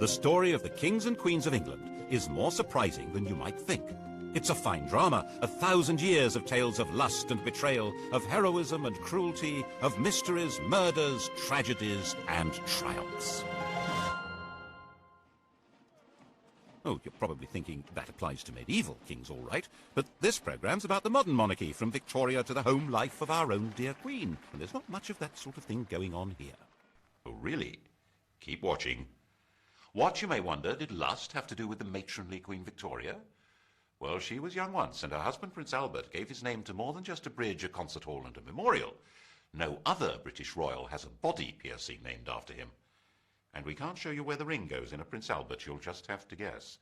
The story of the kings and queens of England is more surprising than you might think. It's a fine drama, 1,000 years of tales of lust and betrayal, of heroism and cruelty, of mysteries, murders, tragedies, and triumphs. Oh, you're probably thinking that applies to medieval kings, all right, but this programme's about the modern monarchy, from Victoria to the home life of our own dear Queen, and there's not much of that sort of thing going on here. Oh, really? Keep watching. What, you may wonder, did lust have to do with the matronly Queen Victoria? Well, she was young once, and her husband, Prince Albert, gave his name to more than just a bridge, a concert hall, and a memorial. No other British royal has a body piercing named after him. And we can't show you where the ring goes in a Prince Albert, you'll just have to guess.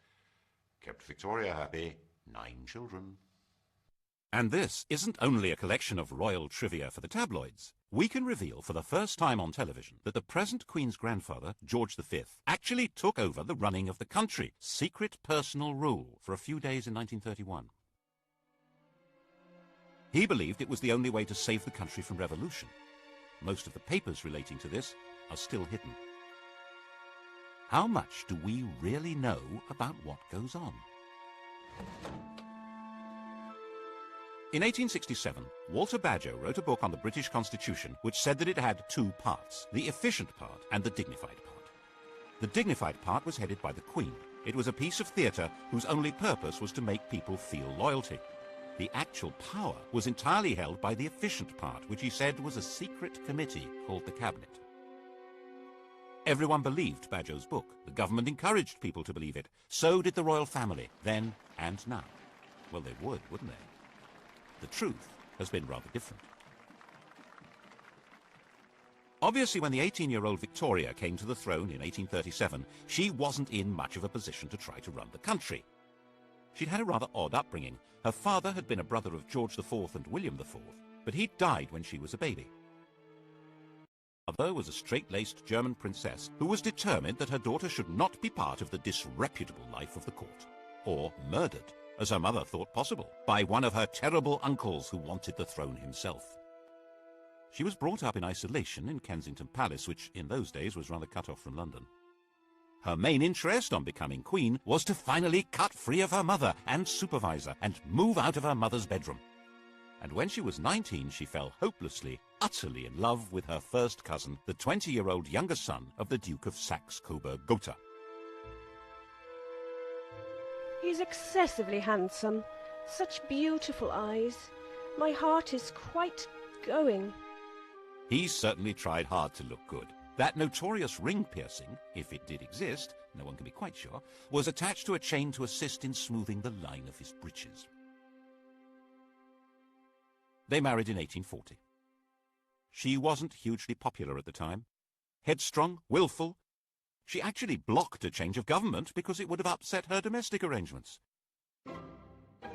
Kept Victoria happy, 9 children. And this isn't only a collection of royal trivia for the tabloids. We can reveal for the first time on television that the present Queen's grandfather, George V, actually took over the running of the country, secret personal rule, for a few days in 1931. He believed it was the only way to save the country from revolution. Most of the papers relating to this are still hidden. How much do we really know about what goes on? In 1867, Walter Bagehot wrote a book on the British Constitution which said that it had 2 parts, the efficient part and the dignified part. The dignified part was headed by the Queen. It was a piece of theatre whose only purpose was to make people feel loyalty. The actual power was entirely held by the efficient part, which he said was a secret committee called the Cabinet. Everyone believed Bagehot's book. The government encouraged people to believe it. So did the royal family, then and now. Well, they would, wouldn't they? The truth has been rather different. Obviously, when the 18-year-old Victoria came to the throne in 1837, she wasn't in much of a position to try to run the country. She'd had a rather odd upbringing. Her father had been a brother of George IV and William IV, but he'd died when she was a baby. Her mother was a straight-laced German princess who was determined that her daughter should not be part of the disreputable life of the court, or murdered, as her mother thought possible, by one of her terrible uncles who wanted the throne himself. She was brought up in isolation in Kensington Palace, which in those days was rather cut off from London. Her main interest on becoming queen was to finally cut free of her mother and supervisor and move out of her mother's bedroom. And when she was 19, she fell hopelessly, utterly in love with her first cousin, the 20-year-old younger son of the Duke of Saxe-Coburg-Gotha. He's excessively handsome. Such beautiful eyes. My heart is quite going. He certainly tried hard to look good. That notorious ring piercing, if it did exist, no one can be quite sure, was attached to a chain to assist in smoothing the line of his breeches. They married in 1840. She wasn't hugely popular at the time. Headstrong, willful. She actually blocked a change of government because it would have upset her domestic arrangements.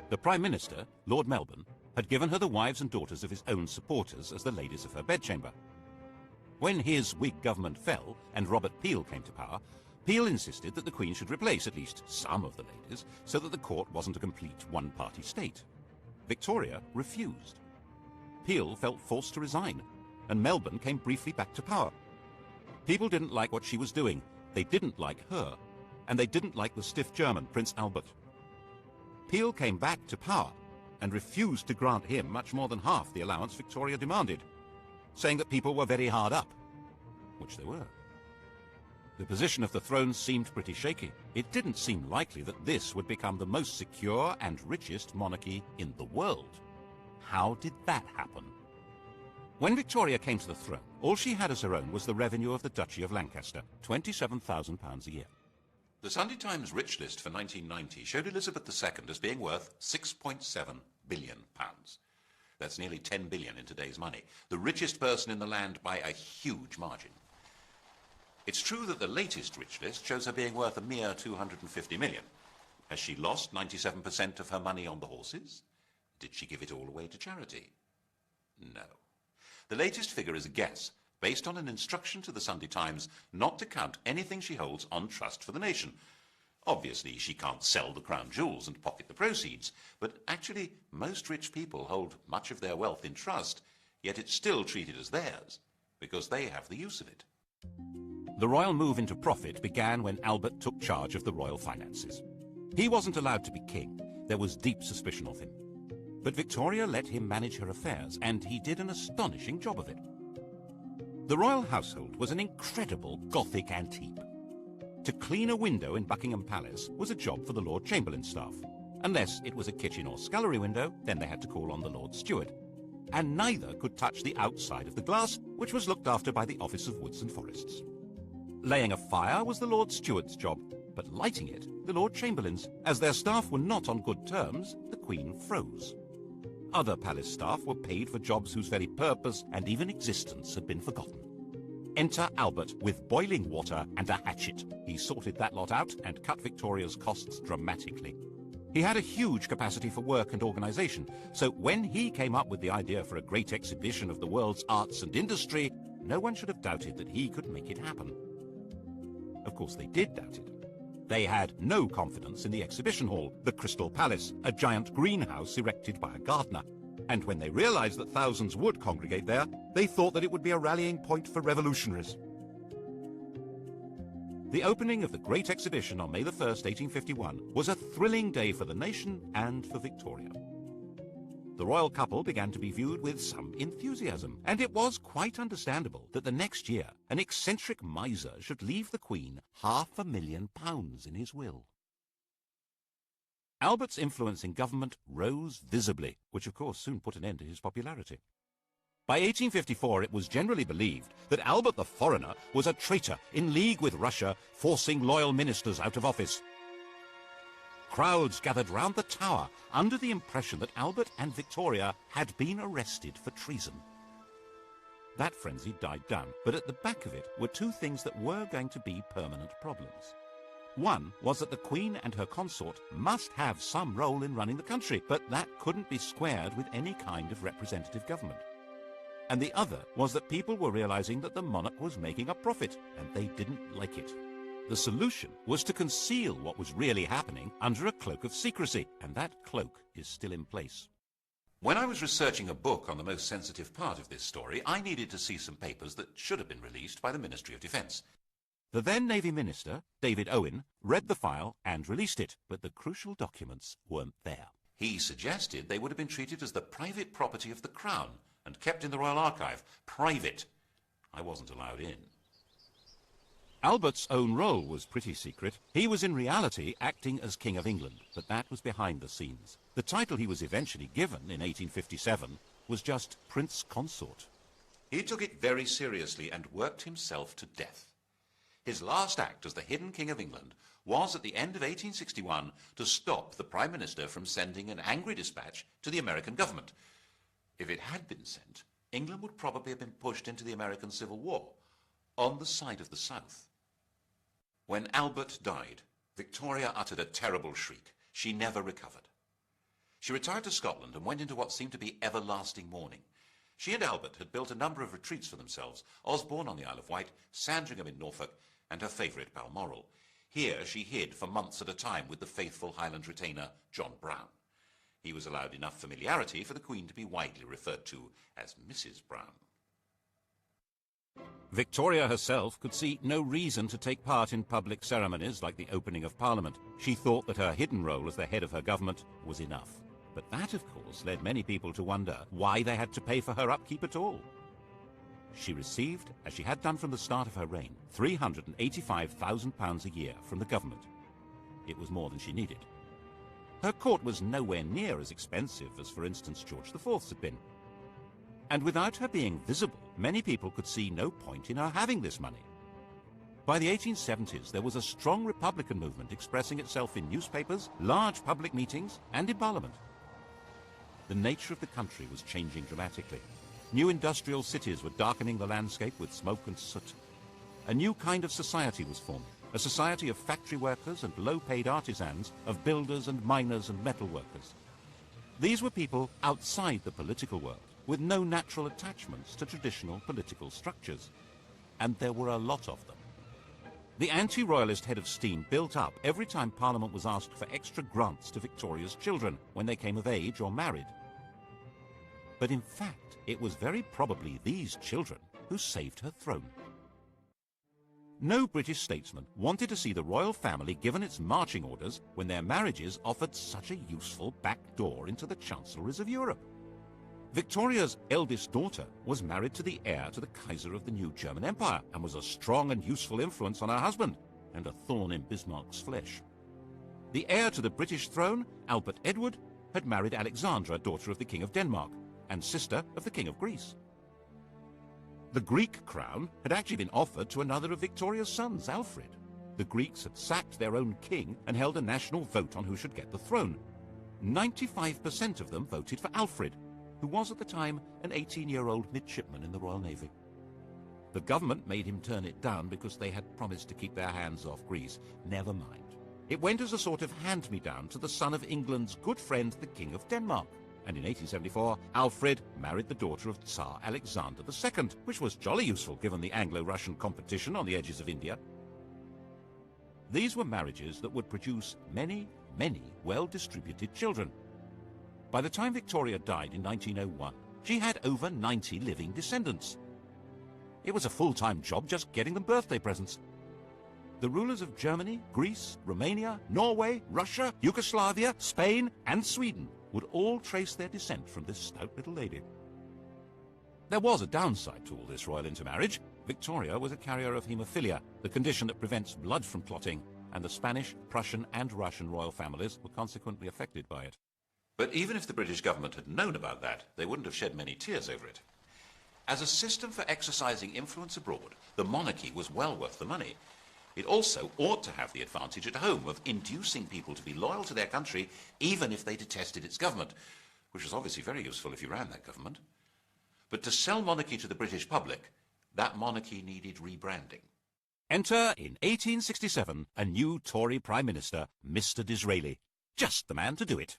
The Prime Minister, Lord Melbourne, had given her the wives and daughters of his own supporters as the ladies of her bedchamber. When his Whig government fell and Robert Peel came to power, Peel insisted that the Queen should replace at least some of the ladies so that the court wasn't a complete one-party state. Victoria refused. Peel felt forced to resign, and Melbourne came briefly back to power. People didn't like what she was doing. They didn't like her, and they didn't like the stiff German, Prince Albert. Peel came back to power and refused to grant him much more than half the allowance Victoria demanded, saying that people were very hard up, which they were. The position of the throne seemed pretty shaky. It didn't seem likely that this would become the most secure and richest monarchy in the world. How did that happen? When Victoria came to the throne, all she had as her own was the revenue of the Duchy of Lancaster, £27,000 a year. The Sunday Times Rich List for 1990 showed Elizabeth II as being worth £6.7 billion. That's nearly 10 billion in today's money. The richest person in the land by a huge margin. It's true that the latest Rich List shows her being worth a mere 250 million. Has she lost 97% of her money on the horses? Did she give it all away to charity? No. The latest figure is a guess, based on an instruction to the Sunday Times not to count anything she holds on trust for the nation. Obviously, she can't sell the crown jewels and pocket the proceeds, but actually, most rich people hold much of their wealth in trust, yet it's still treated as theirs, because they have the use of it. The royal move into profit began when Albert took charge of the royal finances. He wasn't allowed to be king. There was deep suspicion of him. But Victoria let him manage her affairs, and he did an astonishing job of it. The royal household was an incredible Gothic antique. To clean a window in Buckingham Palace was a job for the Lord Chamberlain's staff. Unless it was a kitchen or scullery window, then they had to call on the Lord Steward. And neither could touch the outside of the glass, which was looked after by the Office of Woods and Forests. Laying a fire was the Lord Steward's job, but lighting it, the Lord Chamberlain's. As their staff were not on good terms, the Queen froze. Other palace staff were paid for jobs whose very purpose and even existence had been forgotten. Enter Albert with boiling water and a hatchet. He sorted that lot out and cut Victoria's costs dramatically. He had a huge capacity for work and organisation, so when he came up with the idea for a great exhibition of the world's arts and industry, no one should have doubted that he could make it happen. Of course, they did doubt it. They had no confidence in the exhibition hall, the Crystal Palace, a giant greenhouse erected by a gardener. And when they realised that thousands would congregate there, they thought that it would be a rallying point for revolutionaries. The opening of the Great Exhibition on May the 1st, 1851, was a thrilling day for the nation and for Victoria. The royal couple began to be viewed with some enthusiasm, and it was quite understandable that the next year an eccentric miser should leave the Queen £500,000 in his will. Albert's influence in government rose visibly, which of course soon put an end to his popularity. By 1854 it was generally believed that Albert the Foreigner was a traitor in league with Russia, forcing loyal ministers out of office. Crowds gathered round the Tower under the impression that Albert and Victoria had been arrested for treason. That frenzy died down, but at the back of it were two things that were going to be permanent problems. One was that the Queen and her consort must have some role in running the country, but that couldn't be squared with any kind of representative government. And the other was that people were realizing that the monarch was making a profit, and they didn't like it. The solution was to conceal what was really happening under a cloak of secrecy, and that cloak is still in place. When I was researching a book on the most sensitive part of this story, I needed to see some papers that should have been released by the Ministry of Defence. The then Navy Minister, David Owen, read the file and released it, but the crucial documents weren't there. He suggested they would have been treated as the private property of the Crown and kept in the Royal Archive. Private. I wasn't allowed in. Albert's own role was pretty secret. He was in reality acting as King of England, but that was behind the scenes. The title he was eventually given in 1857 was just Prince Consort. He took it very seriously and worked himself to death. His last act as the hidden King of England was at the end of 1861 to stop the Prime Minister from sending an angry dispatch to the American government. If it had been sent, England would probably have been pushed into the American Civil War, on the side of the South. When Albert died, Victoria uttered a terrible shriek. She never recovered. She retired to Scotland and went into what seemed to be everlasting mourning. She and Albert had built a number of retreats for themselves, Osborne on the Isle of Wight, Sandringham in Norfolk, and her favourite Balmoral. Here she hid for months at a time with the faithful Highland retainer John Brown. He was allowed enough familiarity for the Queen to be widely referred to as Mrs. Brown. Victoria herself could see no reason to take part in public ceremonies like the opening of Parliament. She thought that her hidden role as the head of her government was enough. But that, of course, led many people to wonder why they had to pay for her upkeep at all. She received, as she had done from the start of her reign, £385,000 a year from the government. It was more than she needed. Her court was nowhere near as expensive as, for instance, George IV's had been. And without her being visible, many people could see no point in her having this money. By the 1870s, there was a strong Republican movement expressing itself in newspapers, large public meetings, and in Parliament. The nature of the country was changing dramatically. New industrial cities were darkening the landscape with smoke and soot. A new kind of society was forming, a society of factory workers and low-paid artisans, of builders and miners and metal workers. These were people outside the political world, with no natural attachments to traditional political structures. And there were a lot of them. The anti-royalist head of steam built up every time Parliament was asked for extra grants to Victoria's children when they came of age or married. But in fact, it was very probably these children who saved her throne. No British statesman wanted to see the royal family given its marching orders when their marriages offered such a useful back door into the chancelleries of Europe. Victoria's eldest daughter was married to the heir to the Kaiser of the new German Empire and was a strong and useful influence on her husband, and a thorn in Bismarck's flesh. The heir to the British throne, Albert Edward, had married Alexandra, daughter of the King of Denmark, and sister of the King of Greece. The Greek crown had actually been offered to another of Victoria's sons, Alfred. The Greeks had sacked their own king and held a national vote on who should get the throne. 95% of them voted for Alfred, who was at the time an 18-year-old midshipman in the Royal Navy. The government made him turn it down because they had promised to keep their hands off Greece. Never mind. It went as a sort of hand-me-down to the son of England's good friend, the King of Denmark. And in 1874, Alfred married the daughter of Tsar Alexander II, which was jolly useful given the Anglo-Russian competition on the edges of India. These were marriages that would produce many, many well-distributed children. By the time Victoria died in 1901, she had over 90 living descendants. It was a full-time job just getting them birthday presents. The rulers of Germany, Greece, Romania, Norway, Russia, Yugoslavia, Spain, and Sweden would all trace their descent from this stout little lady. There was a downside to all this royal intermarriage. Victoria was a carrier of haemophilia, the condition that prevents blood from clotting, and the Spanish, Prussian, and Russian royal families were consequently affected by it. But even if the British government had known about that, they wouldn't have shed many tears over it. As a system for exercising influence abroad, the monarchy was well worth the money. It also ought to have the advantage at home of inducing people to be loyal to their country even if they detested its government, which was obviously very useful if you ran that government. But to sell monarchy to the British public, that monarchy needed rebranding. Enter, in 1867, a new Tory Prime Minister, Mr. Disraeli. Just the man to do it.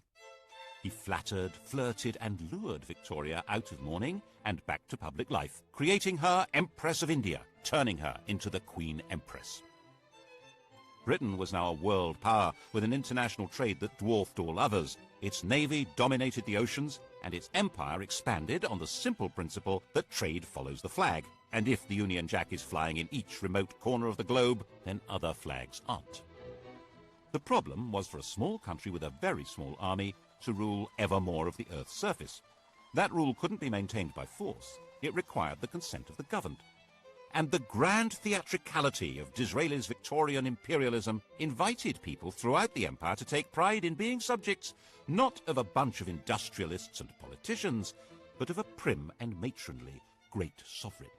He flattered, flirted, and lured Victoria out of mourning and back to public life, creating her Empress of India, turning her into the Queen Empress. Britain was now a world power with an international trade that dwarfed all others. Its navy dominated the oceans, and its empire expanded on the simple principle that trade follows the flag. And if the Union Jack is flying in each remote corner of the globe, then other flags aren't. The problem was for a small country with a very small army to rule ever more of the Earth's surface. That rule couldn't be maintained by force. It required the consent of the governed. And the grand theatricality of Disraeli's Victorian imperialism invited people throughout the empire to take pride in being subjects not of a bunch of industrialists and politicians, but of a prim and matronly great sovereign.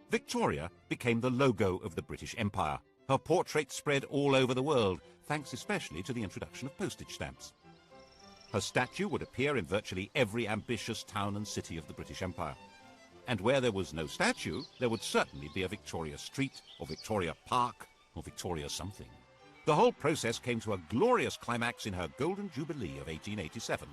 Victoria became the logo of the British Empire. Her portrait spread all over the world, thanks especially to the introduction of postage stamps. Her statue would appear in virtually every ambitious town and city of the British Empire. And where there was no statue, there would certainly be a Victoria Street, or Victoria Park, or Victoria something. The whole process came to a glorious climax in her Golden Jubilee of 1887.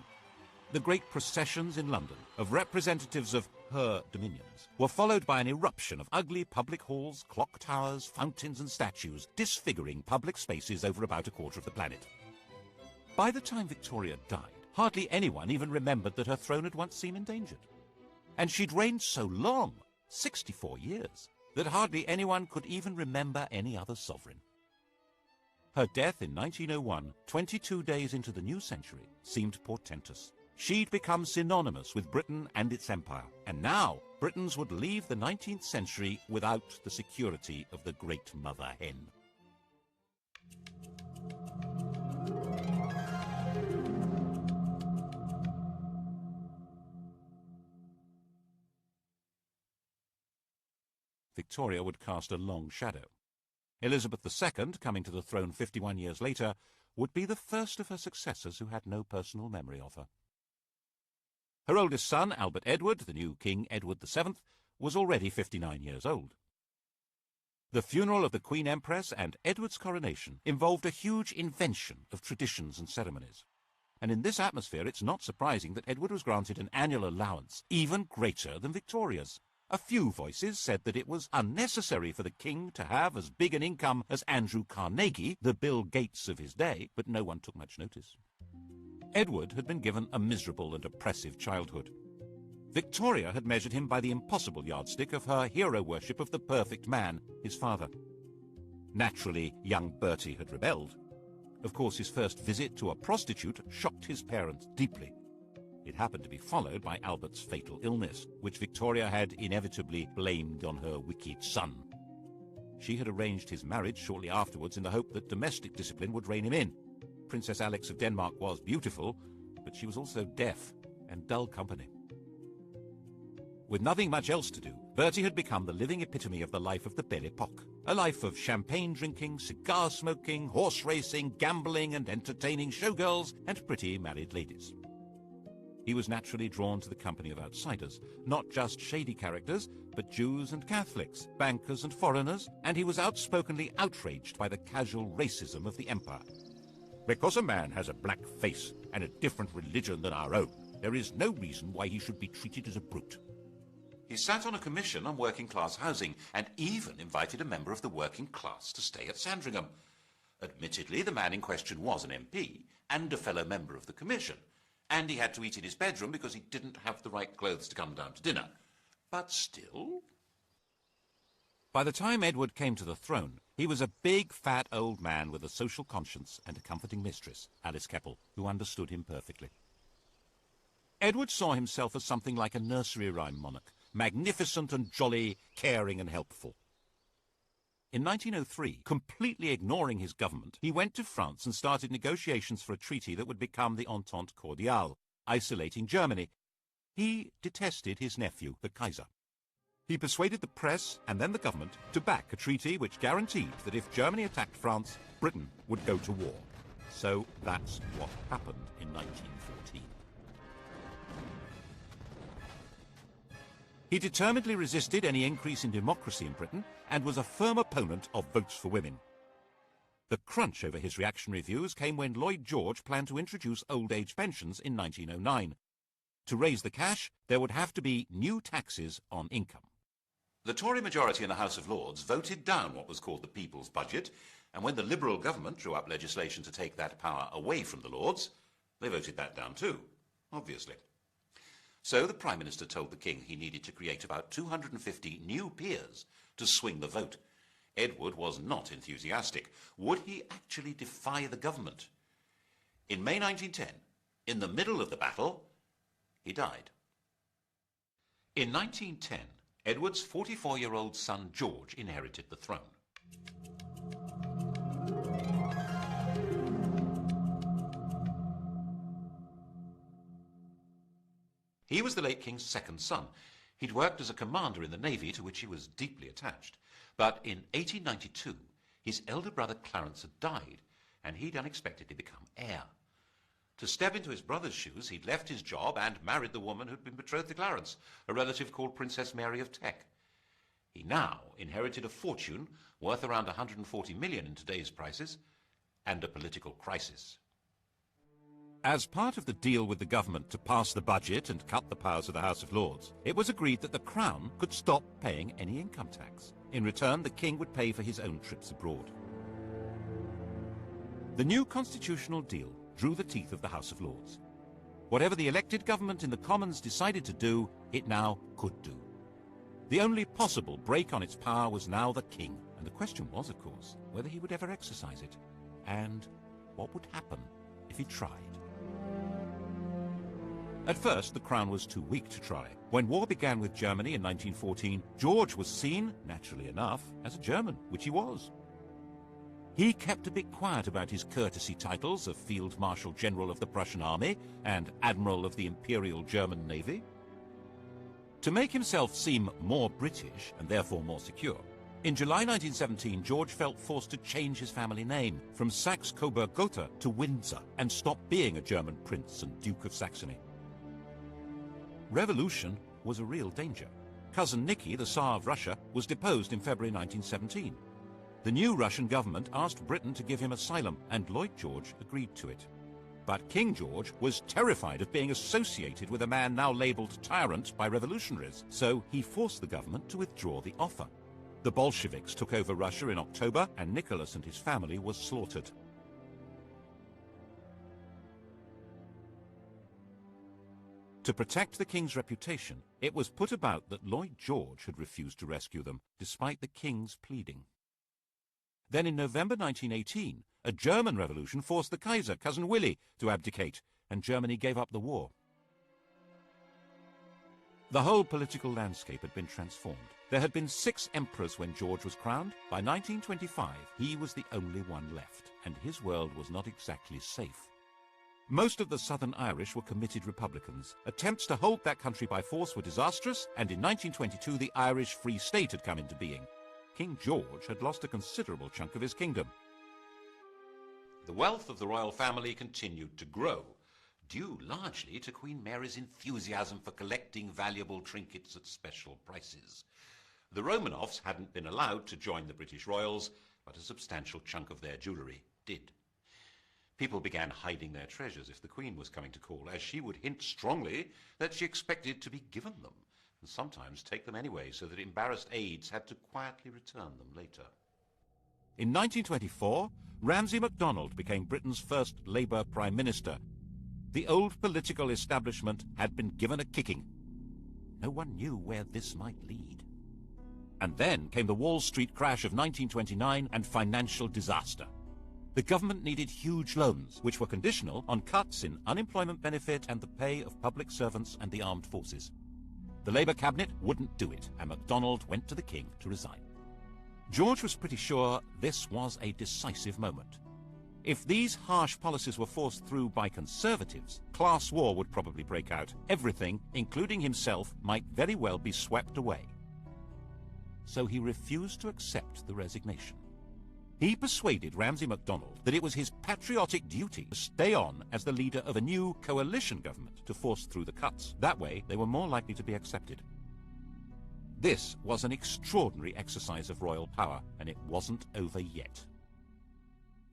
The great processions in London of representatives of her dominions were followed by an eruption of ugly public halls, clock towers, fountains and statues, disfiguring public spaces over about a quarter of the planet. By the time Victoria died, hardly anyone even remembered that her throne had once seemed endangered. And she'd reigned so long, 64 years, that hardly anyone could even remember any other sovereign. Her death in 1901, 22 days into the new century, seemed portentous. She'd become synonymous with Britain and its empire, and now Britons would leave the 19th century without the security of the great mother hen. Victoria would cast a long shadow. Elizabeth II, coming to the throne 51 years later, would be the first of her successors who had no personal memory of her. Her oldest son, Albert Edward, the new King Edward VII, was already 59 years old. The funeral of the Queen Empress and Edward's coronation involved a huge invention of traditions and ceremonies. And in this atmosphere, it's not surprising that Edward was granted an annual allowance even greater than Victoria's. A few voices said that it was unnecessary for the king to have as big an income as Andrew Carnegie, the Bill Gates of his day, but no one took much notice. Edward had been given a miserable and oppressive childhood. Victoria had measured him by the impossible yardstick of her hero worship of the perfect man, his father. Naturally, young Bertie had rebelled. Of course, his first visit to a prostitute shocked his parents deeply. It happened to be followed by Albert's fatal illness, which Victoria had inevitably blamed on her wicked son. She had arranged his marriage shortly afterwards in the hope that domestic discipline would rein him in. Princess Alix of Denmark was beautiful, but she was also deaf and dull company. With nothing much else to do, Bertie had become the living epitome of the life of the Belle Epoque. A life of champagne drinking, cigar smoking, horse racing, gambling and entertaining showgirls and pretty married ladies. He was naturally drawn to the company of outsiders, not just shady characters, but Jews and Catholics, bankers and foreigners, and he was outspokenly outraged by the casual racism of the empire. Because a man has a black face and a different religion than our own, there is no reason why he should be treated as a brute. He sat on a commission on working-class housing and even invited a member of the working class to stay at Sandringham. Admittedly, the man in question was an MP and a fellow member of the commission, and he had to eat in his bedroom because he didn't have the right clothes to come down to dinner. But still... By the time Edward came to the throne, he was a big, fat old man with a social conscience and a comforting mistress, Alice Keppel, who understood him perfectly. Edward saw himself as something like a nursery rhyme monarch, magnificent and jolly, caring and helpful. In 1903, completely ignoring his government, he went to France and started negotiations for a treaty that would become the Entente Cordiale, isolating Germany. He detested his nephew, the Kaiser. He persuaded the press and then the government to back a treaty which guaranteed that if Germany attacked France, Britain would go to war. So that's what happened in 1914. He determinedly resisted any increase in democracy in Britain and was a firm opponent of votes for women. The crunch over his reactionary views came when Lloyd George planned to introduce old age pensions in 1909. To raise the cash, there would have to be new taxes on income. The Tory majority in the House of Lords voted down what was called the People's Budget, and when the Liberal government drew up legislation to take that power away from the Lords, they voted that down too, obviously. So the Prime Minister told the King he needed to create about 250 new peers to swing the vote. Edward was not enthusiastic. Would he actually defy the government? In May 1910, in the middle of the battle, he died. In 1910, Edward's 44-year-old son George inherited the throne. He was the late King's second son. He'd worked as a commander in the Navy, to which he was deeply attached. But in 1892, his elder brother Clarence had died, and he'd unexpectedly become heir. To step into his brother's shoes, he'd left his job and married the woman who'd been betrothed to Clarence, a relative called Princess Mary of Teck. He now inherited a fortune worth around 140 million in today's prices, and a political crisis. As part of the deal with the government to pass the budget and cut the powers of the House of Lords, it was agreed that the Crown could stop paying any income tax. In return, the King would pay for his own trips abroad. The new constitutional deal drew the teeth of the House of Lords. Whatever the elected government in the Commons decided to do, it now could do. The only possible break on its power was now the King, and the question was, of course, whether he would ever exercise it, and what would happen if he tried. At first, the Crown was too weak to try. When war began with Germany in 1914, George was seen, naturally enough, as a German, which he was. He kept a bit quiet about his courtesy titles of Field Marshal General of the Prussian Army and Admiral of the Imperial German Navy. To make himself seem more British, and therefore more secure, in July 1917, George felt forced to change his family name from Saxe-Coburg-Gotha to Windsor and stop being a German prince and Duke of Saxony. Revolution was a real danger. Cousin Nicky, the Tsar of Russia, was deposed in February 1917. The new Russian government asked Britain to give him asylum, and Lloyd George agreed to it. But King George was terrified of being associated with a man now labelled tyrant by revolutionaries, so he forced the government to withdraw the offer. The Bolsheviks took over Russia in October, and Nicholas and his family were slaughtered. To protect the king's reputation, it was put about that Lloyd George had refused to rescue them, despite the king's pleading. Then in November 1918, a German revolution forced the Kaiser, Cousin Willy, to abdicate, and Germany gave up the war. The whole political landscape had been transformed. There had been 6 emperors when George was crowned. By 1925, he was the only one left, and his world was not exactly safe. Most of the Southern Irish were committed Republicans. Attempts to hold that country by force were disastrous, and in 1922 the Irish Free State had come into being. King George had lost a considerable chunk of his kingdom. The wealth of the royal family continued to grow, due largely to Queen Mary's enthusiasm for collecting valuable trinkets at special prices. The Romanovs hadn't been allowed to join the British royals, but a substantial chunk of their jewellery did. People began hiding their treasures if the Queen was coming to call, as she would hint strongly that she expected to be given them, and sometimes take them anyway, so that embarrassed aides had to quietly return them later. In 1924, Ramsay MacDonald became Britain's first Labour Prime Minister. The old political establishment had been given a kicking. No one knew where this might lead. And then came the Wall Street crash of 1929 and financial disaster. The government needed huge loans, which were conditional on cuts in unemployment benefit and the pay of public servants and the armed forces. The Labour cabinet wouldn't do it, and MacDonald went to the king to resign. George was pretty sure this was a decisive moment. If these harsh policies were forced through by conservatives, class war would probably break out. Everything, including himself, might very well be swept away. So he refused to accept the resignation. He persuaded Ramsay MacDonald that it was his patriotic duty to stay on as the leader of a new coalition government to force through the cuts. That way, they were more likely to be accepted. This was an extraordinary exercise of royal power, and it wasn't over yet.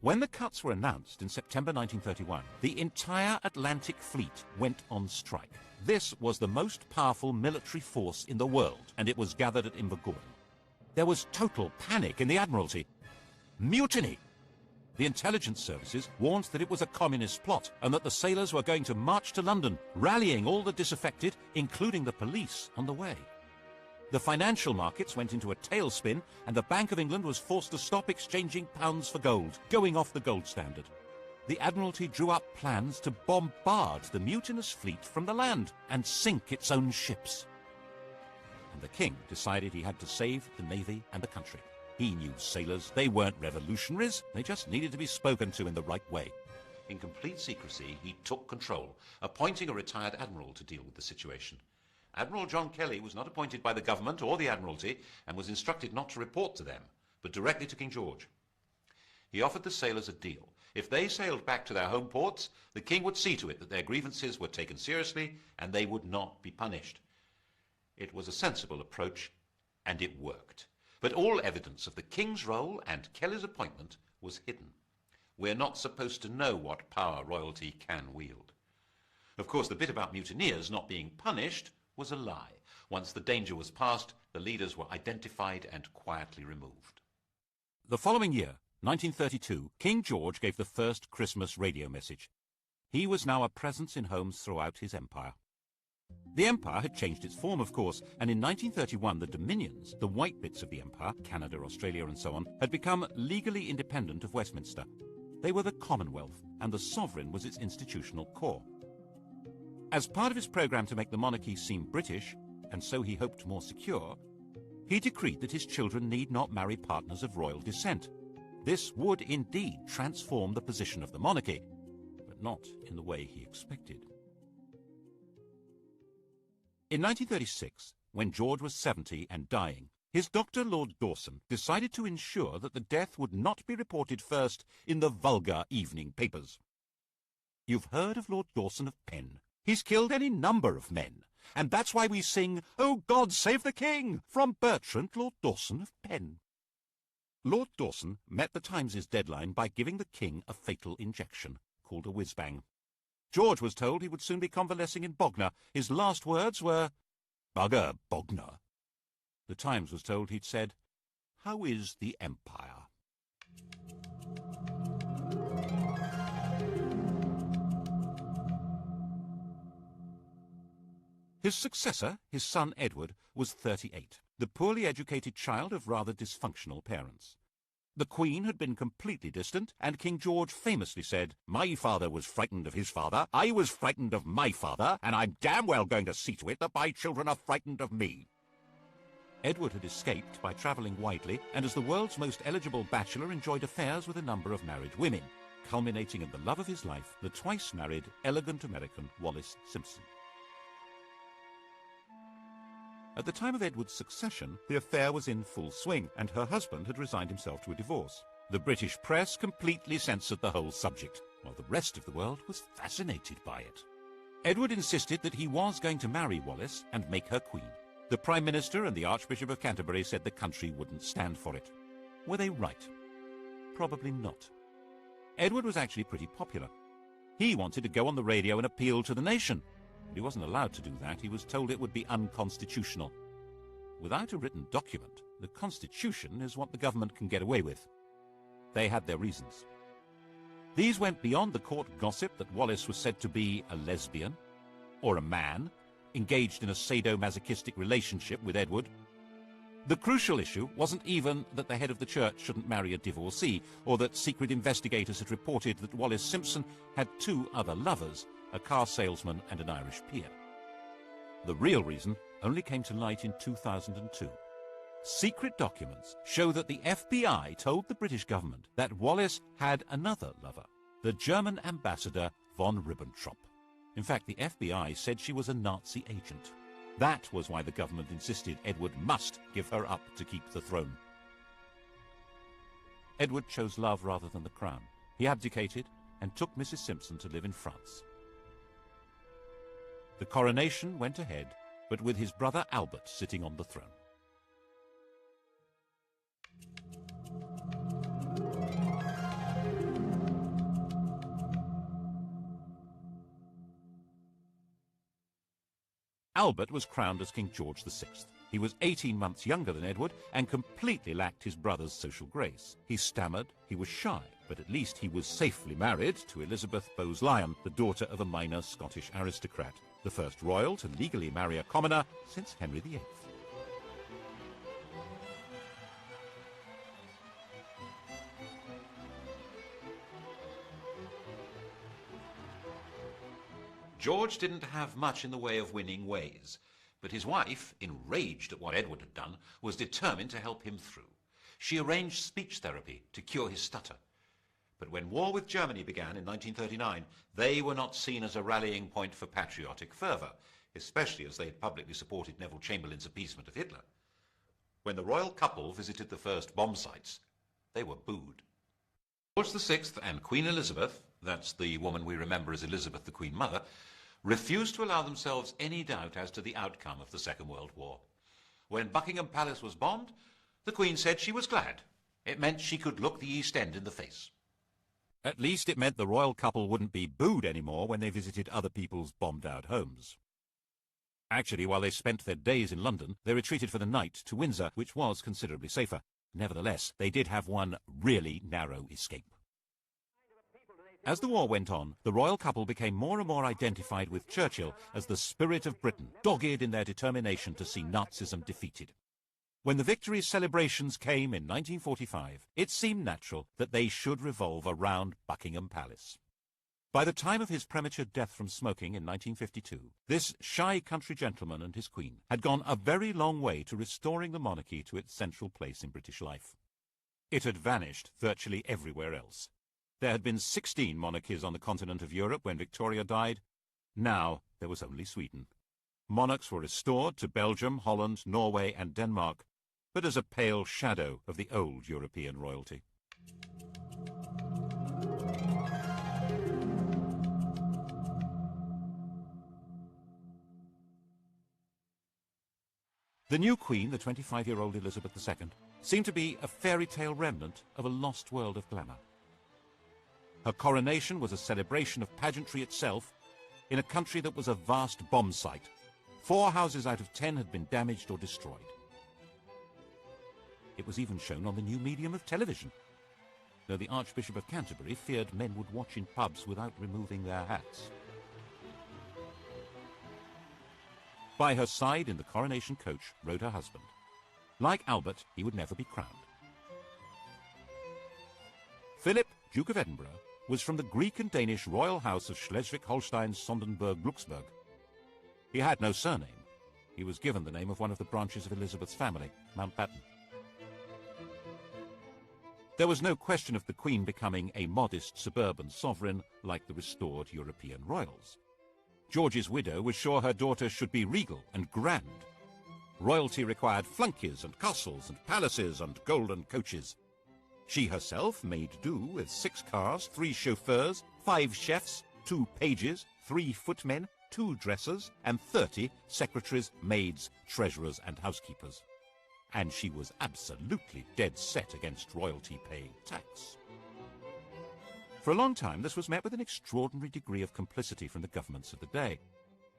When the cuts were announced in September 1931, the entire Atlantic Fleet went on strike. This was the most powerful military force in the world, and it was gathered at Invergordon. There was total panic in the Admiralty. Mutiny! The intelligence services warned that it was a communist plot and that the sailors were going to march to London, rallying all the disaffected, including the police, on the way. The financial markets went into a tailspin, and the Bank of England was forced to stop exchanging pounds for gold, going off the gold standard. The Admiralty drew up plans to bombard the mutinous fleet from the land and sink its own ships. And the king decided he had to save the navy and the country. He knew sailors. They weren't revolutionaries. They just needed to be spoken to in the right way. In complete secrecy, he took control, appointing a retired admiral to deal with the situation. Admiral John Kelly was not appointed by the government or the Admiralty and was instructed not to report to them, but directly to King George. He offered the sailors a deal. If they sailed back to their home ports, the king would see to it that their grievances were taken seriously and they would not be punished. It was a sensible approach, and it worked. But all evidence of the king's role and Kelly's appointment was hidden. We're not supposed to know what power royalty can wield. Of course, the bit about mutineers not being punished was a lie. Once the danger was past, the leaders were identified and quietly removed. The following year, 1932, King George gave the first Christmas radio message. He was now a presence in homes throughout his empire. The empire had changed its form, of course, and in 1931 the dominions, the white bits of the empire, Canada, Australia and so on, had become legally independent of Westminster. They were the Commonwealth, and the sovereign was its institutional core. As part of his programme to make the monarchy seem British, and so he hoped more secure, he decreed that his children need not marry partners of royal descent. This would indeed transform the position of the monarchy, but not in the way he expected. In 1936, when George was 70 and dying, his doctor, Lord Dawson, decided to ensure that the death would not be reported first in the vulgar evening papers. You've heard of Lord Dawson of Penn. He's killed any number of men, and that's why we sing, "Oh God, save the King," from Bertrand, Lord Dawson of Penn. Lord Dawson met the Times' deadline by giving the king a fatal injection, called a whiz-bang. George was told he would soon be convalescing in Bognor. His last words were, "Bugger Bognor." The Times was told he'd said, "How is the Empire?" His successor, his son Edward, was 38, the poorly educated child of rather dysfunctional parents. The Queen had been completely distant, and King George famously said, "My father was frightened of his father, I was frightened of my father, and I'm damn well going to see to it that my children are frightened of me." Edward had escaped by travelling widely, and as the world's most eligible bachelor enjoyed affairs with a number of married women, culminating in the love of his life, the twice-married, elegant American Wallis Simpson. At the time of Edward's succession, the affair was in full swing, and her husband had resigned himself to a divorce. The British press completely censored the whole subject, while the rest of the world was fascinated by it. Edward insisted that he was going to marry Wallis and make her queen. The Prime Minister and the Archbishop of Canterbury said the country wouldn't stand for it. Were they right? Probably not. Edward was actually pretty popular. He wanted to go on the radio and appeal to the nation. But he wasn't allowed to do that. He was told it would be unconstitutional. Without a written document, the Constitution is what the government can get away with. They had their reasons. These went beyond the court gossip that Wallis was said to be a lesbian, or a man, engaged in a sadomasochistic relationship with Edward. The crucial issue wasn't even that the head of the church shouldn't marry a divorcee, or that secret investigators had reported that Wallis Simpson had 2 other lovers, a car salesman and an Irish peer. The real reason only came to light in 2002. Secret documents show that the FBI told the British government that Wallis had another lover, the German ambassador von Ribbentrop. In fact, the FBI said she was a Nazi agent. That was why the government insisted Edward must give her up to keep the throne. Edward chose love rather than the crown. He abdicated and took Mrs. Simpson to live in France. The coronation went ahead, but with his brother Albert sitting on the throne. Albert was crowned as King George VI. He was 18 months younger than Edward and completely lacked his brother's social grace. He stammered, he was shy, but at least he was safely married to Elizabeth Bowes-Lyon, the daughter of a minor Scottish aristocrat, the first royal to legally marry a commoner since Henry VIII. George didn't have much in the way of winning ways, but his wife, enraged at what Edward had done, was determined to help him through. She arranged speech therapy to cure his stutter. But when war with Germany began in 1939, they were not seen as a rallying point for patriotic fervour, especially as they had publicly supported Neville Chamberlain's appeasement of Hitler. When the royal couple visited the first bomb sites, they were booed. George VI and Queen Elizabeth, that's the woman we remember as Elizabeth the Queen Mother, refused to allow themselves any doubt as to the outcome of the Second World War. When Buckingham Palace was bombed, the Queen said she was glad. It meant she could look the East End in the face. At least it meant the royal couple wouldn't be booed anymore when they visited other people's bombed-out homes. Actually, while they spent their days in London, they retreated for the night to Windsor, which was considerably safer. Nevertheless, they did have one really narrow escape. As the war went on, the royal couple became more and more identified with Churchill as the spirit of Britain, dogged in their determination to see Nazism defeated. When the victory celebrations came in 1945, it seemed natural that they should revolve around Buckingham Palace. By the time of his premature death from smoking in 1952, this shy country gentleman and his queen had gone a very long way to restoring the monarchy to its central place in British life. It had vanished virtually everywhere else. There had been 16 monarchies on the continent of Europe when Victoria died. Now there was only Sweden. Monarchs were restored to Belgium, Holland, Norway and Denmark, but as a pale shadow of the old European royalty. The new queen, the 25-year-old Elizabeth II, seemed to be a fairy tale remnant of a lost world of glamour. Her coronation was a celebration of pageantry itself in a country that was a vast bomb site. 4 houses out of 10 had been damaged or destroyed. It was even shown on the new medium of television, though the Archbishop of Canterbury feared men would watch in pubs without removing their hats. By her side in the coronation coach rode her husband. Like Albert, he would never be crowned. Philip, Duke of Edinburgh, was from the Greek and Danish royal house of Schleswig-Holstein-Sonderburg-Glucksburg. He had no surname. He was given the name of one of the branches of Elizabeth's family, Mountbatten. There was no question of the Queen becoming a modest suburban sovereign like the restored European royals. George's widow was sure her daughter should be regal and grand. Royalty required flunkies and castles and palaces and golden coaches. She herself made do with 6 cars, 3 chauffeurs, 5 chefs, 2 pages, 3 footmen, 2 dressers, and 30 secretaries, maids, treasurers, and housekeepers. And she was absolutely dead set against royalty paying tax. For a long time, this was met with an extraordinary degree of complicity from the governments of the day.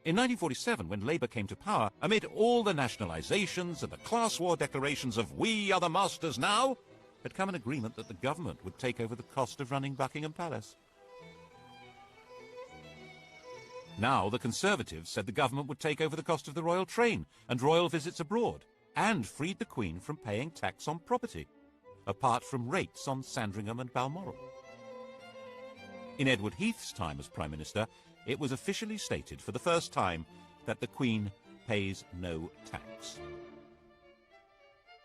In 1947, when Labour came to power, amid all the nationalisations and the class war declarations of "we are the masters now," had come an agreement that the government would take over the cost of running Buckingham Palace. Now the Conservatives said the government would take over the cost of the royal train and royal visits abroad, and freed the Queen from paying tax on property, apart from rates on Sandringham and Balmoral. In Edward Heath's time as Prime Minister, it was officially stated for the first time that the Queen pays no tax.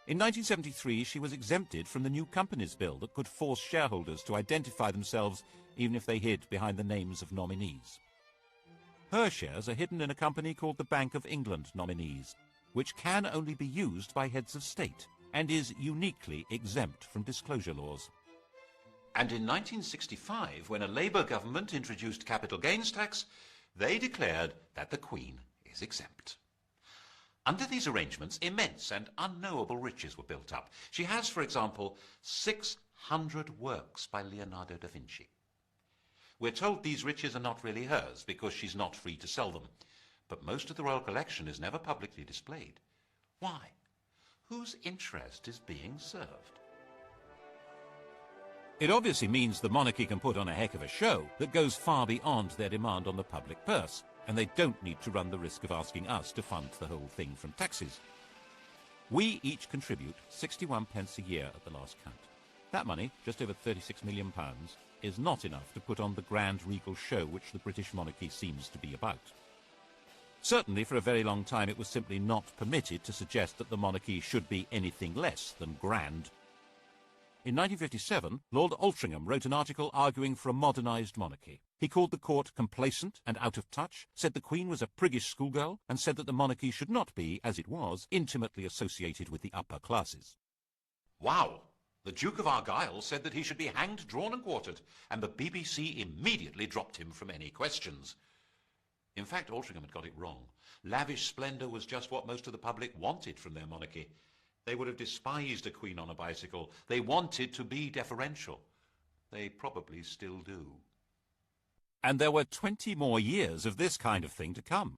In 1973, she was exempted from the new Companies Bill that could force shareholders to identify themselves even if they hid behind the names of nominees. Her shares are hidden in a company called the Bank of England Nominees, which can only be used by heads of state and is uniquely exempt from disclosure laws. And in 1965, when a Labour government introduced capital gains tax, they declared that the Queen is exempt. Under these arrangements, immense and unknowable riches were built up. She has, for example, 600 works by Leonardo da Vinci. We're told these riches are not really hers because she's not free to sell them. But most of the royal collection is never publicly displayed. Why? Whose interest is being served? It obviously means the monarchy can put on a heck of a show that goes far beyond their demand on the public purse, and they don't need to run the risk of asking us to fund the whole thing from taxes. We each contribute 61 pence a year at the last count. That money, just over £36 million, is not enough to put on the grand regal show which the British monarchy seems to be about. Certainly, for a very long time, it was simply not permitted to suggest that the monarchy should be anything less than grand. In 1957, Lord Altrincham wrote an article arguing for a modernised monarchy. He called the court complacent and out of touch, said the Queen was a priggish schoolgirl, and said that the monarchy should not be, as it was, intimately associated with the upper classes. Wow! The Duke of Argyll said that he should be hanged, drawn and quartered, and the BBC immediately dropped him from any questions. In fact, Altrincham had got it wrong. Lavish splendour was just what most of the public wanted from their monarchy. They would have despised a queen on a bicycle. They wanted to be deferential. They probably still do. And there were 20 more years of this kind of thing to come.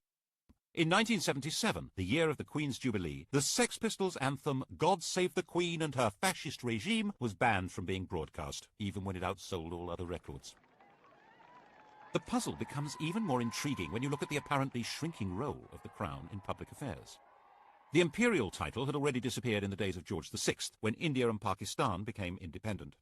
In 1977, the year of the Queen's Jubilee, the Sex Pistols' anthem "God Save the Queen and Her Fascist Regime" was banned from being broadcast, even when it outsold all other records. The puzzle becomes even more intriguing when you look at the apparently shrinking role of the Crown in public affairs. The imperial title had already disappeared in the days of George VI, when India and Pakistan became independent.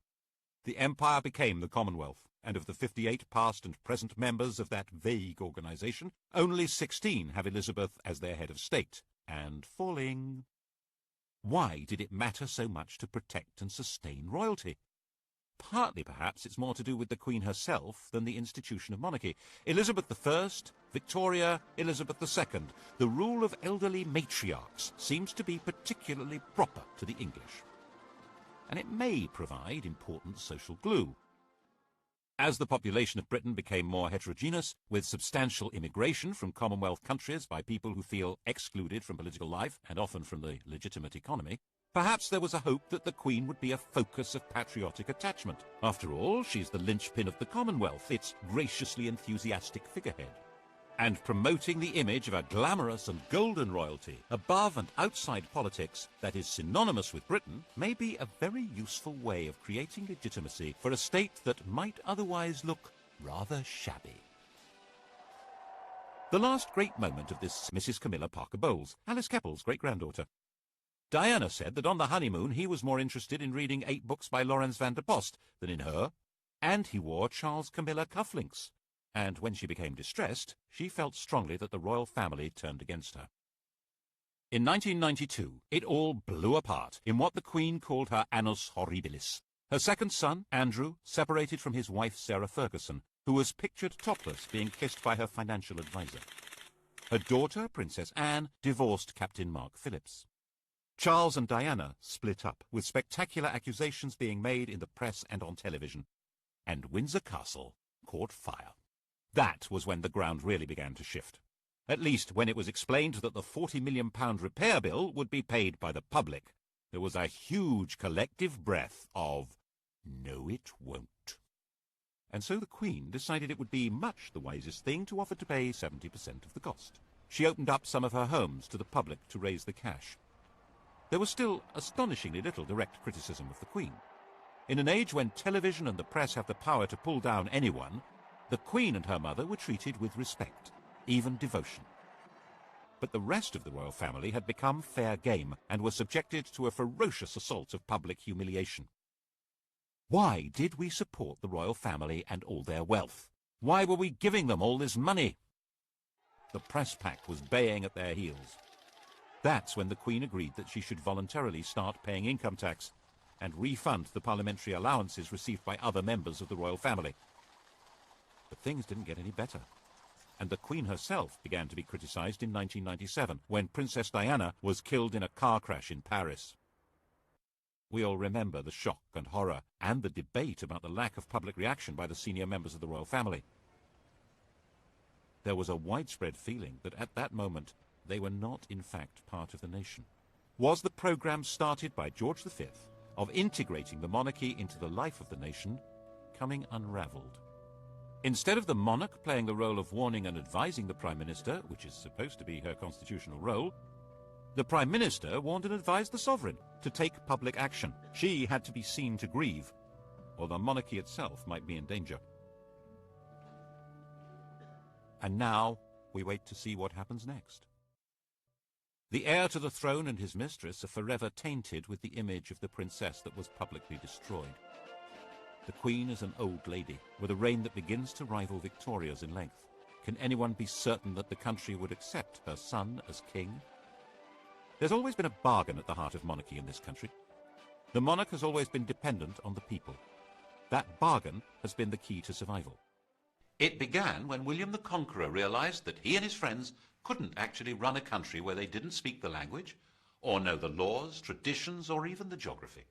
The empire became the Commonwealth, and of the 58 past and present members of that vague organisation, only 16 have Elizabeth as their head of state, and falling. Why did it matter so much to protect and sustain royalty? Partly, perhaps, it's more to do with the Queen herself than the institution of monarchy. Elizabeth I, Victoria, Elizabeth II, the rule of elderly matriarchs seems to be particularly proper to the English. And it may provide important social glue. As the population of Britain became more heterogeneous, with substantial immigration from Commonwealth countries by people who feel excluded from political life and often from the legitimate economy, perhaps there was a hope that the Queen would be a focus of patriotic attachment. After all, she's the linchpin of the Commonwealth, its graciously enthusiastic figurehead. And promoting the image of a glamorous and golden royalty above and outside politics that is synonymous with Britain may be a very useful way of creating legitimacy for a state that might otherwise look rather shabby. The last great moment of this Mrs. Camilla Parker Bowles, Alice Keppel's great-granddaughter. Diana said that on the honeymoon he was more interested in reading 8 books by Laurens van der Post than in her, and he wore Charles Camilla cufflinks. And when she became distressed, she felt strongly that the royal family turned against her. In 1992, it all blew apart in what the Queen called her annus horribilis. Her second son, Andrew, separated from his wife Sarah Ferguson, who was pictured topless being kissed by her financial advisor. Her daughter, Princess Anne, divorced Captain Mark Phillips. Charles and Diana split up, with spectacular accusations being made in the press and on television. And Windsor Castle caught fire. That was when the ground really began to shift. At least when it was explained that the £40 million repair bill would be paid by the public, there was a huge collective breath of, "No, it won't." And so the Queen decided it would be much the wisest thing to offer to pay 70% of the cost. She opened up some of her homes to the public to raise the cash. There was still astonishingly little direct criticism of the Queen. In an age when television and the press have the power to pull down anyone, the Queen and her mother were treated with respect, even devotion. But the rest of the royal family had become fair game and were subjected to a ferocious assault of public humiliation. Why did we support the royal family and all their wealth? Why were we giving them all this money? The press pack was baying at their heels. That's when the Queen agreed that she should voluntarily start paying income tax and refund the parliamentary allowances received by other members of the royal family. But things didn't get any better, and the Queen herself began to be criticised in 1997, when Princess Diana was killed in a car crash in Paris. We all remember the shock and horror, and the debate about the lack of public reaction by the senior members of the royal family. There was a widespread feeling that at that moment they were not in fact part of the nation. Was the programme started by George V of integrating the monarchy into the life of the nation coming unravelled? Instead of the monarch playing the role of warning and advising the Prime Minister, which is supposed to be her constitutional role, the Prime Minister warned and advised the sovereign to take public action. She had to be seen to grieve, or the monarchy itself might be in danger. And now we wait to see what happens next. The heir to the throne and his mistress are forever tainted with the image of the princess that was publicly destroyed. The Queen is an old lady, with a reign that begins to rival Victoria's in length. Can anyone be certain that the country would accept her son as king? There's always been a bargain at the heart of monarchy in this country. The monarch has always been dependent on the people. That bargain has been the key to survival. It began when William the Conqueror realised that he and his friends couldn't actually run a country where they didn't speak the language, or know the laws, traditions, or even the geography.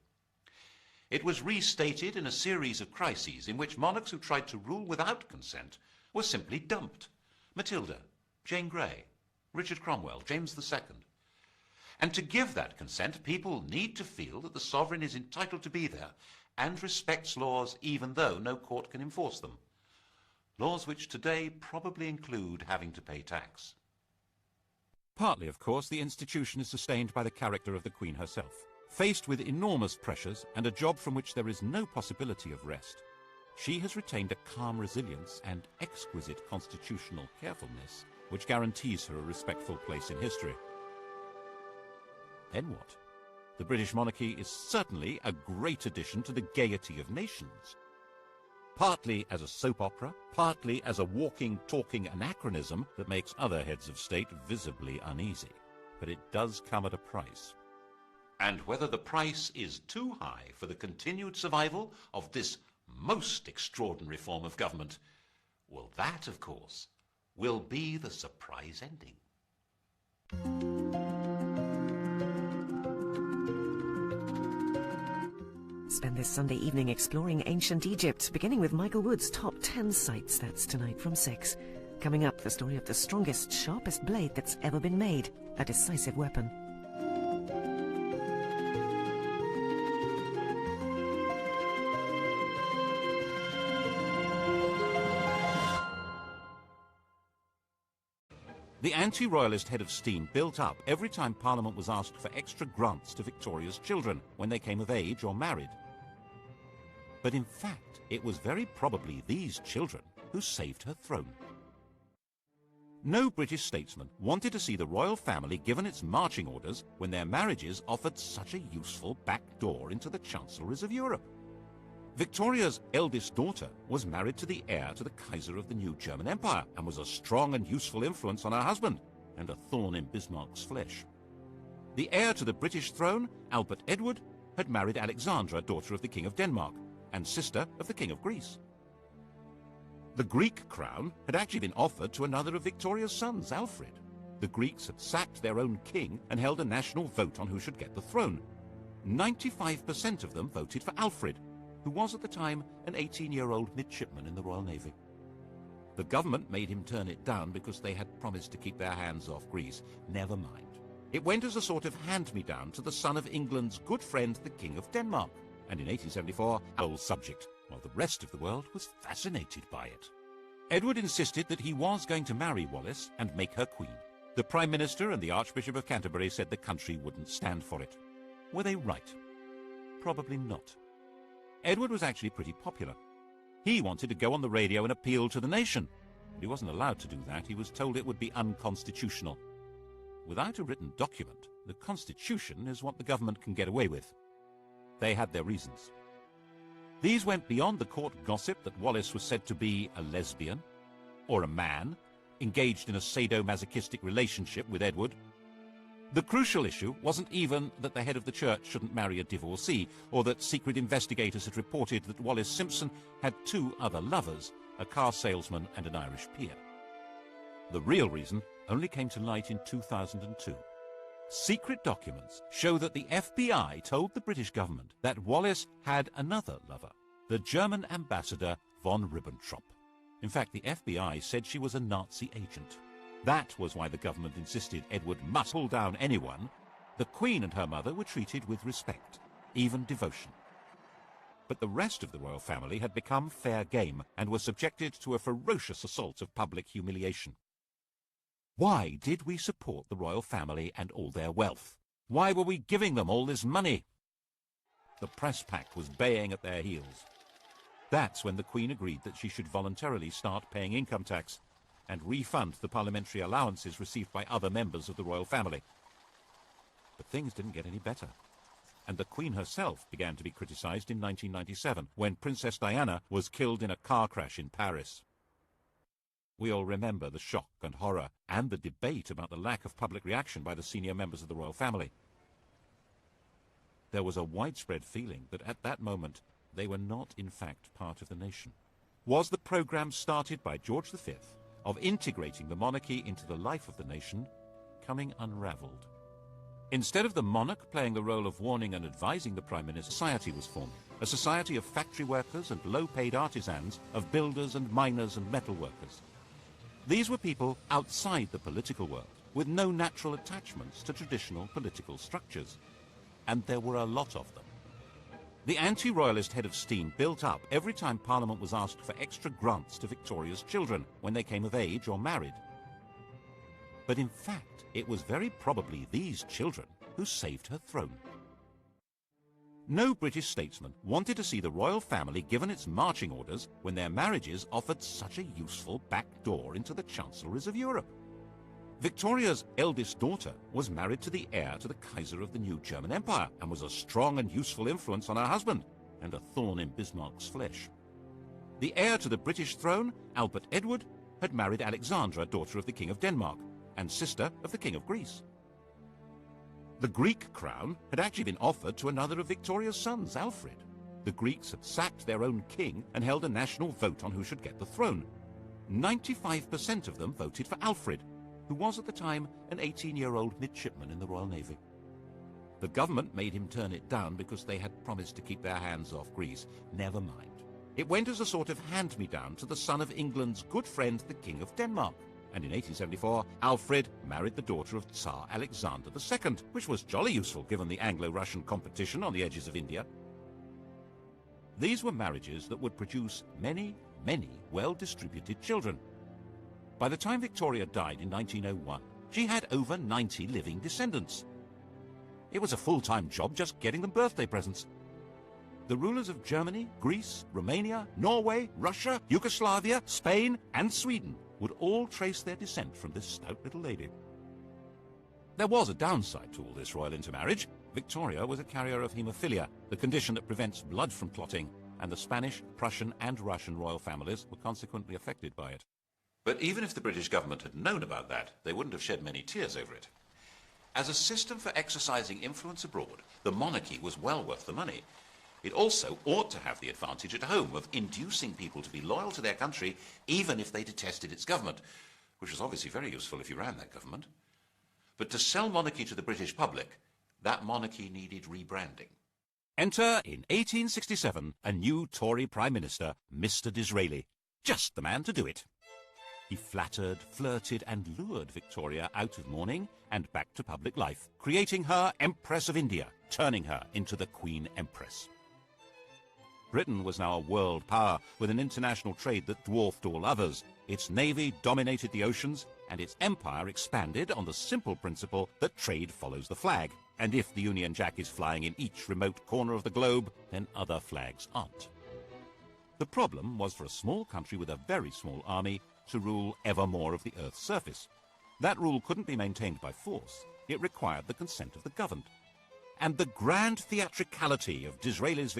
It was restated in a series of crises in which monarchs who tried to rule without consent were simply dumped. Matilda, Jane Grey, Richard Cromwell, James II. And to give that consent, people need to feel that the sovereign is entitled to be there and respects laws even though no court can enforce them. Laws which today probably include having to pay tax. Partly, of course, the institution is sustained by the character of the Queen herself. Faced with enormous pressures and a job from which there is no possibility of rest, she has retained a calm resilience and exquisite constitutional carefulness which guarantees her a respectful place in history. Then what? The British monarchy is certainly a great addition to the gaiety of nations. Partly as a soap opera, partly as a walking, talking anachronism that makes other heads of state visibly uneasy. But it does come at a price. And whether the price is too high for the continued survival of this most extraordinary form of government, well, that, of course, will be the surprise ending. Spend this Sunday evening exploring ancient Egypt, beginning with Michael Wood's Top 10 Sites. That's tonight from 6. Coming up, the story of the strongest, sharpest blade that's ever been made, a decisive weapon. The anti-royalist head of steam built up every time Parliament was asked for extra grants to Victoria's children when they came of age or married. But in fact, it was very probably these children who saved her throne. No British statesman wanted to see the royal family given its marching orders when their marriages offered such a useful back door into the chancelleries of Europe. Victoria's eldest daughter was married to the heir to the Kaiser of the new German Empire and was a strong and useful influence on her husband and a thorn in Bismarck's flesh. The heir to the British throne, Albert Edward, had married Alexandra, daughter of the King of Denmark and sister of the King of Greece. The Greek crown had actually been offered to another of Victoria's sons, Alfred. The Greeks had sacked their own king and held a national vote on who should get the throne. 95% of them voted for Alfred, who was at the time an 18-year-old midshipman in the Royal Navy. The government made him turn it down because they had promised to keep their hands off Greece. Never mind. It went as a sort of hand-me-down to the son of England's good friend, the King of Denmark, and in 1874, a whole subject, while the rest of the world was fascinated by it. Edward insisted that he was going to marry Wallis and make her queen. The Prime Minister and the Archbishop of Canterbury said the country wouldn't stand for it. Were they right? Probably not. Edward was actually pretty popular. He wanted to go on the radio and appeal to the nation, but he wasn't allowed to do that. He was told it would be unconstitutional. Without a written document, the Constitution is what the government can get away with. They had their reasons. These went beyond the court gossip that Wallis was said to be a lesbian, or a man, engaged in a sadomasochistic relationship with Edward. The crucial issue wasn't even that the head of the church shouldn't marry a divorcee, or that secret investigators had reported that Wallis Simpson had 2 other lovers, a car salesman and an Irish peer. The real reason only came to light in 2002. Secret documents show that the FBI told the British government that Wallis had another lover, the German ambassador von Ribbentrop. In fact, the FBI said she was a Nazi agent. That was why the government insisted Edward must pull down anyone. The Queen and her mother were treated with respect, even devotion. But the rest of the royal family had become fair game and were subjected to a ferocious assault of public humiliation. Why did we support the royal family and all their wealth? Why were we giving them all this money? The press pack was baying at their heels. That's when the Queen agreed that she should voluntarily start paying income tax and refund the parliamentary allowances received by other members of the royal family. But things didn't get any better, and the Queen herself began to be criticised in 1997 when Princess Diana was killed in a car crash in Paris. We all remember the shock and horror and the debate about the lack of public reaction by the senior members of the royal family. There was a widespread feeling that at that moment they were not in fact part of the nation. Was the programme started by George V of integrating the monarchy into the life of the nation coming unravelled? Instead of the monarch playing the role of warning and advising the Prime Minister, society was formed. A society of factory workers and low-paid artisans, of builders and miners and metal workers. These were people outside the political world, with no natural attachments to traditional political structures. And there were a lot of them. The anti-royalist head of steam built up every time Parliament was asked for extra grants to Victoria's children when they came of age or married. But in fact, it was very probably these children who saved her throne. No British statesman wanted to see the royal family given its marching orders when their marriages offered such a useful back door into the chancelleries of Europe. Victoria's eldest daughter was married to the heir to the Kaiser of the new German Empire and was a strong and useful influence on her husband and a thorn in Bismarck's flesh. The heir to the British throne, Albert Edward, had married Alexandra, daughter of the King of Denmark and sister of the King of Greece. The Greek crown had actually been offered to another of Victoria's sons, Alfred. The Greeks had sacked their own king and held a national vote on who should get the throne. 95% of them voted for Alfred, who was at the time an 18-year-old midshipman in the Royal Navy. The government made him turn it down because they had promised to keep their hands off Greece. Never mind. It went as a sort of hand-me-down to the son of England's good friend, the King of Denmark. And in 1874, Alfred married the daughter of Tsar Alexander II, which was jolly useful given the Anglo-Russian competition on the edges of India. These were marriages that would produce many, many well-distributed children. By the time Victoria died in 1901, she had over 90 living descendants. It was a full-time job just getting them birthday presents. The rulers of Germany, Greece, Romania, Norway, Russia, Yugoslavia, Spain, and Sweden would all trace their descent from this stout little lady. There was a downside to all this royal intermarriage. Victoria was a carrier of haemophilia, the condition that prevents blood from clotting, and the Spanish, Prussian and Russian royal families were consequently affected by it. But even if the British government had known about that, they wouldn't have shed many tears over it. As a system for exercising influence abroad, the monarchy was well worth the money. It also ought to have the advantage at home of inducing people to be loyal to their country even if they detested its government, which was obviously very useful if you ran that government. But to sell monarchy to the British public, that monarchy needed rebranding. Enter, in 1867, a new Tory Prime Minister, Mr. Disraeli. Just the man to do it. He flattered, flirted and lured Victoria out of mourning and back to public life, creating her Empress of India, turning her into the Queen Empress. Britain was now a world power with an international trade that dwarfed all others. Its navy dominated the oceans and its empire expanded on the simple principle that trade follows the flag. And if the Union Jack is flying in each remote corner of the globe, then other flags aren't. The problem was for a small country with a very small army to rule ever more of the Earth's surface. That rule couldn't be maintained by force. It required the consent of the governed. And the grand theatricality of Disraeli's